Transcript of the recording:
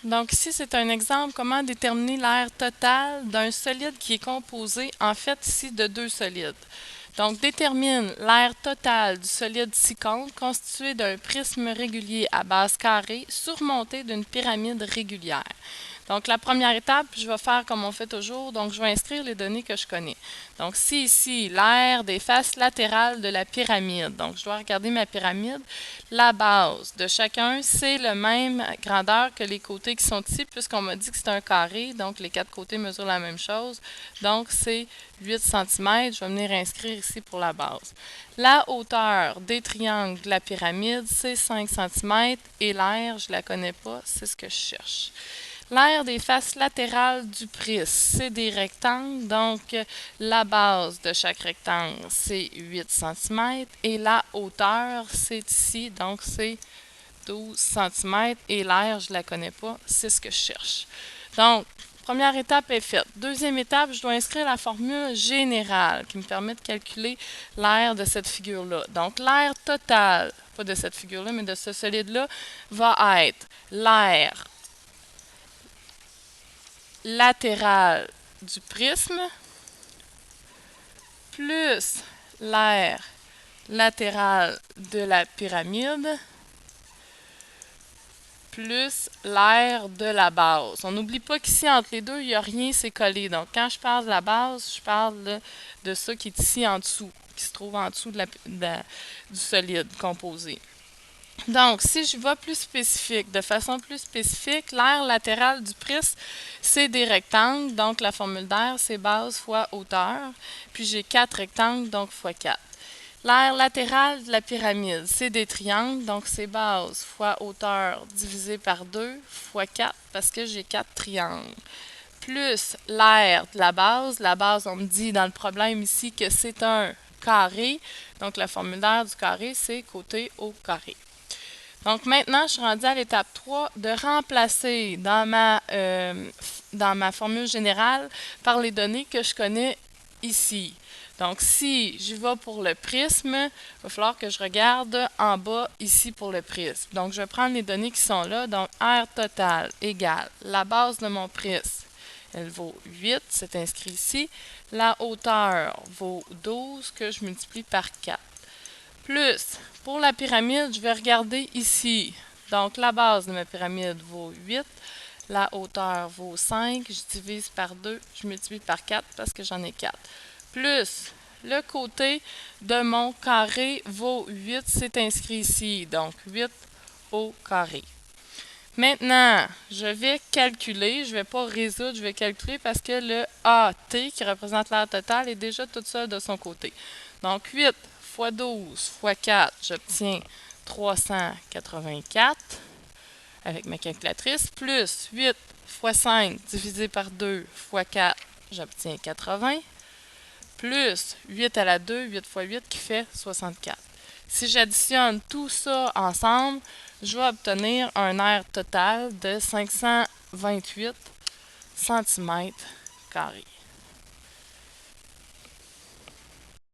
Donc ici, c'est un exemple comment déterminer l'aire totale d'un solide qui est composé, en fait, ici, de deux solides. Donc, détermine l'aire totale du solide ci-contre constitué d'un prisme régulier à base carrée surmonté d'une pyramide régulière. Donc, la première étape, je vais faire comme on fait toujours. Donc, je vais inscrire les données que je connais. Donc, si ici, l'aire des faces latérales de la pyramide. Donc, je dois regarder ma pyramide. La base de chacun, c'est la même grandeur que les côtés qui sont ici, puisqu'on m'a dit que c'est un carré. Donc, les quatre côtés mesurent la même chose. Donc, c'est 8 cm. Je vais venir inscrire ici pour la base. La hauteur des triangles de la pyramide, c'est 5 cm. Et l'aire, je ne la connais pas, c'est ce que je cherche. L'aire des faces latérales du prisme, c'est des rectangles, donc la base de chaque rectangle, c'est 8 cm et la hauteur, c'est ici, donc c'est 12 cm et l'aire, je ne la connais pas, c'est ce que je cherche. Donc, première étape est faite. Deuxième étape, je dois inscrire la formule générale qui me permet de calculer l'aire de cette figure-là. Donc, l'aire totale, pas de cette figure-là, mais de ce solide-là, va être l'aire latérale du prisme plus l'aire latérale de la pyramide plus l'aire de la base. On n'oublie pas qu'ici, entre les deux, il n'y a rien, c'est collé. Donc, quand je parle de la base, je parle de ça qui est ici en dessous, qui se trouve en dessous du solide composé. Donc, si je vais plus spécifique, de façon plus spécifique, l'aire latérale du prisme, c'est des rectangles. Donc, la formule d'aire, c'est base fois hauteur. Puis, j'ai 4 rectangles, donc fois 4. L'aire latérale de la pyramide, c'est des triangles. Donc, c'est base fois hauteur divisé par 2 fois 4 parce que j'ai 4 triangles. Plus l'aire de la base. La base, on me dit dans le problème ici que c'est un carré. Donc, la formule d'aire du carré, c'est côté au carré. Donc maintenant, je suis rendue à l'étape 3 de remplacer dans ma formule générale par les données que je connais ici. Donc si je vais pour le prisme, il va falloir que je regarde en bas ici pour le prisme. Donc je vais prendre les données qui sont là. Donc R total égale la base de mon prisme. Elle vaut 8, c'est inscrit ici. La hauteur vaut 12 que je multiplie par 4. Plus, pour la pyramide, je vais regarder ici. Donc, la base de ma pyramide vaut 8. La hauteur vaut 5. Je divise par 2. Je multiplie par 4 parce que j'en ai 4. Plus, le côté de mon carré vaut 8. C'est inscrit ici. Donc, 8 au carré. Maintenant, je vais calculer. Je ne vais pas résoudre, je vais calculer parce que le AT, qui représente l'aire totale, est déjà toute seule de son côté. Donc, 8 fois 12 fois 4, j'obtiens 384 avec ma calculatrice, plus 8 fois 5 divisé par 2 fois 4, j'obtiens 80, plus 8 à la 2, 8 fois 8 qui fait 64. Si j'additionne tout ça ensemble, je vais obtenir un aire total de 528 cm².